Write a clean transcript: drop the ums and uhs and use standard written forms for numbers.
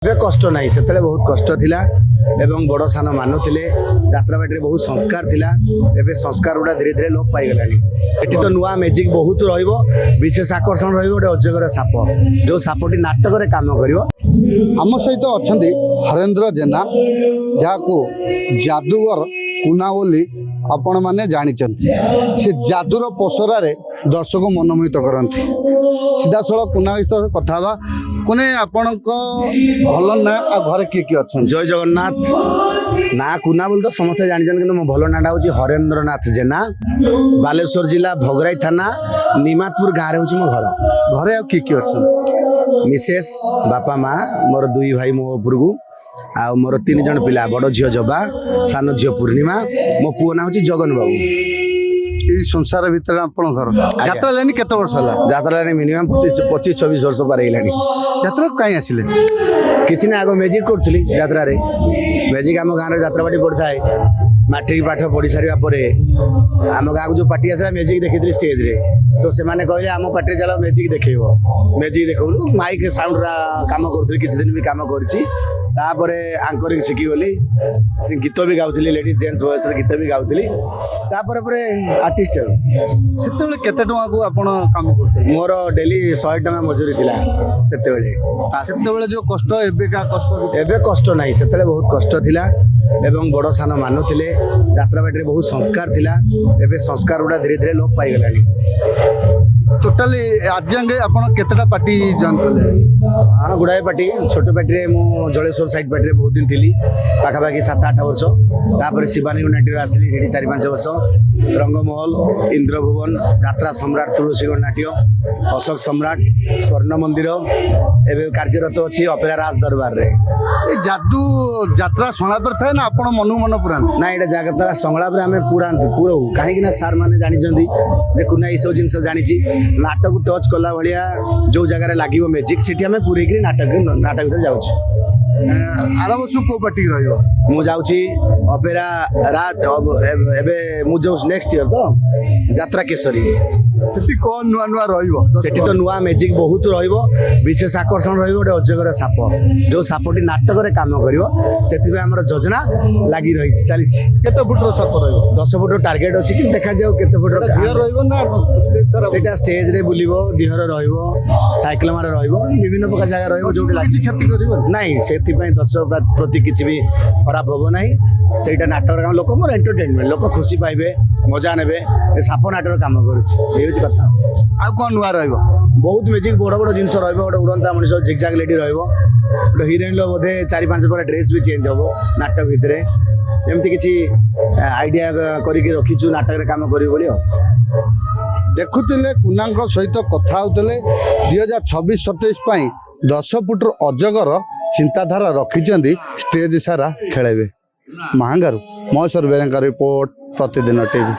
ଏବେ କଷ୍ଟ ନାହିଁ, ସେତେବେଳେ ବହୁତ କଷ୍ଟ ଥିଲା ଏବଂ ବଡ଼ ସାନ ମାନୁଥିଲେ। ଯାତ୍ରାବାଟୀରେ ବହୁତ ସଂସ୍କାର ଥିଲା। ଏବେ ସଂସ୍କାର ଗୁଡ଼ା ଧୀରେ ଧୀରେ ଲୋପ ପାଇଗଲାଣି। ଏଠି ତ ନୂଆ ମ୍ୟାଜିକ୍ ବହୁତ ରହିବ, ବିଶେଷ ଆକର୍ଷଣ ରହିବ ଗୋଟେ ଅଜଗର ସାପ, ଯେଉଁ ସାପଟି ନାଟକରେ କାମ କରିବ। ଆମ ସହିତ ଅଛନ୍ତି ହରେନ୍ଦ୍ର ଜେନା, ଯାହାକୁ ଯାଦୁଗର କୁନା ବୋଲି ଆପଣମାନେ ଜାଣିଛନ୍ତି। ସେ ଯାଦୁର ପସରାରେ ଦର୍ଶକ ମନମୋହିତ କରନ୍ତି। ସିଧାସଳଖ କୁନା ସହିତ କଥା ହେବା। କୁନେ ଆପଣଙ୍କ ଭଲ ନା ଆଉ ଘରେ କିଏ କିଏ ଅଛନ୍ତି? ଜୟ ଜଗନ୍ନାଥ। ନା କୁନା ବୋଲି ତ ସମସ୍ତେ ଜାଣିଛନ୍ତି, କିନ୍ତୁ ମୋ ଭଲ ନାଁଟା ହେଉଛି ହରେନ୍ଦ୍ରନାଥ ଜେନା। ବାଲେଶ୍ୱର ଜିଲ୍ଲା ଭଗରାଇ ଥାନା ନିମାତପୁର ଗାଁରେ ହେଉଛି ମୋ ଘର। ଘରେ ଆଉ କିଏ କିଏ ଅଛନ୍ତି? ମିସେସ୍, ବାପା ମା, ମୋର ଦୁଇ ଭାଇ ମୋ ଉପରକୁ, ଆଉ ମୋର 3 ଜଣ ପିଲା। ବଡ଼ ଝିଅ ଜବା, ସାନ ଝିଅ ପୂର୍ଣ୍ଣିମା, ମୋ ପୁଅ ନାଁ ହେଉଛି ଜଗନ ବାବୁ। ଏଇ ସଂସାର ଭିତରେ ଆପଣଙ୍କ ଘର ଯାତ୍ରା ହେଲାଣି କେତେ ବର୍ଷ ହେଲା? ଯାତ୍ରାରେ ମିନିମମ୍ 25-26 ବର୍ଷ ପାର ହେଇଲାଣି। ଯାତ୍ରାକୁ କାହିଁ ଆସିଲେ? କିଛି ନା, ଆଗ ମ୍ୟାଜିକ୍ କରୁଥିଲି ଯାତ୍ରାରେ। ମ୍ୟାଜିକ୍ ଆମ ଗାଁରେ ଯାତ୍ରାପାଟି ପଡ଼ିଥାଏ। ମାଟ୍ରିକ ପାଠ ପଢ଼ି ସାରିବା ପରେ ଆମ ଗାଁକୁ ଯେଉଁ ପାର୍ଟି ଆସିଲା, ମ୍ୟାଜିକ୍ ଦେଖିଥିଲି ଷ୍ଟେଜ୍ରେ। ତ ସେମାନେ କହିଲେ ଆମ ପାର୍ଟିରେ ଚାଲ ମ୍ୟାଜିକ୍ ଦେଖେଇବ। ମ୍ୟାଜିକ୍ ଦେଖେଇଲୁ। ମାଇକ୍ ସାଉଣ୍ଡ କାମ କରୁଥିଲି, କିଛି ଦିନ ବି କାମ କରିଛି। ତାପରେ ଆଙ୍କରିଂ ଶିଖିଗଲି। ସେ ଗୀତ ବି ଗାଉଥିଲି, ଲେଡ଼ିଜ୍ ଜେଣ୍ଟସ୍ ଭଏସ୍ରେ ଗୀତ ବି ଗାଉଥିଲି। ତାପରେ ପରେ ଆର୍ଟିଷ୍ଟ। ସେତେବେଳେ କେତେ ଟଙ୍କାକୁ ଆପଣ କାମ କରୁଥିଲେ? ମୋର ଡେଲି 100 ଟଙ୍କା ମଜୁରୀ ଥିଲା ସେତେବେଳେ। ସେତେବେଳେ ଯେଉଁ କଷ୍ଟ, ଏବେକା କଷ୍ଟ? ଏବେ କଷ୍ଟ ନାହିଁ, ସେତେବେଳେ ବହୁତ କଷ୍ଟ ଥିଲା ଏବଂ ବଡ଼ ସାନ ମାନୁଥିଲେ। ଯାତ୍ରାବାଟୀରେ ବହୁତ ସଂସ୍କାର ଥିଲା। ଏବେ ସଂସ୍କାର ଗୁଡ଼ା ଧୀରେ ଧୀରେ ଲୋପ ପାଇଗଲାଣି। ଟୋଟାଲି ଆଜି ଯାକେ ଆପଣ କେତେଟା ପାର୍ଟି ଜଏନ୍ କଲେ? ହଁ, ଗୁଡ଼ାଏ ପାର୍ଟି। ଛୋଟ ପାର୍ଟିରେ ମୁଁ ଜଳେଶ୍ୱର ସାଇଡ୍ ପାର୍ଟିରେ ବହୁତ ଦିନ ଥିଲି, ପାଖାପାଖି 7-8 ବର୍ଷ। ତାପରେ ଶିବାନୀ ୟୁନାଇଟେଡ୍ ଆସିଲି, ସେଠି 4-5 ବର୍ଷ। ରଙ୍ଗମହଲ, ଇନ୍ଦ୍ରଭୁବନ, ଯାତ୍ରା ସମ୍ରାଟ, ତୁଳସୀଗଡ଼ ନାଟ୍ୟ, ଅଶୋକ ସମ୍ରାଟ, ସ୍ୱର୍ଣ୍ଣ ମନ୍ଦିର। ଏବେ କାର୍ଯ୍ୟରତ ଅଛି ଅପେରା ରାଜ ଦରବାରରେ। এই যাদু যাত্রা সংলাপের থাকে না ଆପଣ ମନକୁ ମନ ପୁରାନ୍ତି? ନା, ଏଇଟା ଯାତ୍ରା ସଂଳାପରେ ଆମେ ପୁରଉ। କାହିଁକି ନା ସାର୍ ମାନେ ଜାଣିଛନ୍ତି ଯେ କୁନା ଏଇସବୁ ଜିନିଷ ଜାଣିଛି। ନାଟକକୁ ଟଚ୍ କଲା ଭଳିଆ ଯେଉଁ ଜାଗାରେ ଲାଗିବ ମ୍ୟାଜିକ୍, ସେଠି ଆମେ ପୁରେଇକିରି ନାଟକ ଭିତରେ ଯାଉଛୁ। ଆର ବର୍ଷକୁ କୋଉ ପାର୍ଟି ରହିବ? ମୁଁ ଯାଉଛି ଅପେରା ରାଜ। ଏବେ ମୁଁ ଯେଉଁ ନେକ୍ସଟ ଇୟର ତ ଯାତ୍ରା କେଶରୀ। ସେଠି କ'ଣ ନୂଆ ନୂଆ ରହିବ? ସେଠି ତ ନୂଆ ମ୍ୟାଜିକ୍ ବହୁତ ରହିବ, ବିଶେଷ ଆକର୍ଷଣ ରହିବ ଗୋଟେ ଅଜଗର ସାପ, ଯେଉଁ ସାପଟି ନାଟକରେ କାମ କରିବ। ସେଥିପାଇଁ ଆମର ଯୋଜନା ଲାଗି ରହିଛି, ଚାଲିଛି। କେତେ ଫୁଟର ସାପ ରହିବ? 10 ଫୁଟ ଟାର୍ଗେଟ୍ ଅଛି, କିନ୍ତୁ ଦେଖାଯାଉ କେତେ ଫୁଟର ରହିବ ନା ସେଇଟା ଷ୍ଟେଜ୍ରେ ବୁଲିବ, ଦିହରେ ରହିବ, ସାଇକ୍ଲମାରେ ରହିବ, ବିଭିନ୍ନ ପ୍ରକାର ଜାଗା ରହିବ ଯୋଉଠି କିଛି କ୍ଷତି କରିବ ନାହିଁ। ସେଥିପାଇଁ ଦର୍ଶକ ପ୍ରତି କିଛି ବି ଖରାପ ହବ ନାହିଁ। ସେଇଟା ନାଟକର କାମ, ଲୋକଙ୍କର ଏଣ୍ଟରଟେନମେଣ୍ଟ, ଲୋକ ଖୁସି ପାଇବେ, ମଜା ନେବେ। ଏ ସାପ ନାଟକ କାମ କରୁଛି, ଏଇ ହେଉଛି କଥା। ଆଉ କ'ଣ ନୂଆ ରହିବ? ବହୁତ ମ୍ୟାଜିକ୍, ବଡ଼ ବଡ଼ ଜିନିଷ ରହିବ। ଗୋଟେ ଉଡ଼ନ୍ତା ମଣିଷ, ଝିକଝାକ ଲେଡି ରହିବ। ଗୋଟେ ହିରୋଇନ୍ର ବୋଧେ 4-5 ପ୍ରକାର ଡ୍ରେସ୍ ବି ଚେଞ୍ଜ ହବ ନାଟକ ଭିତରେ। ଏମିତି କିଛି ଆଇଡ଼ିଆ କରିକି ରଖିଛୁ ନାଟକରେ କାମ କରିବୁ ବୋଲି। ଆଉ ଦେଖୁଥିଲେ କୁନାଙ୍କ ସହିତ କଥା ହେଉଥିଲେ। 2026-27 ପାଇଁ 10 ଫୁଟର ଅଜଗର ଚିନ୍ତାଧାରା ରଖିଛନ୍ତି, ଷ୍ଟେଜ୍ ସାରା ଖେଳେଇବେ। ମାହାଙ୍ଗାରୁ ମହେଶ୍ୱର ବେହେରାଙ୍କ ରିପୋର୍ଟ, ପ୍ରତିଦିନ ଟିଭି।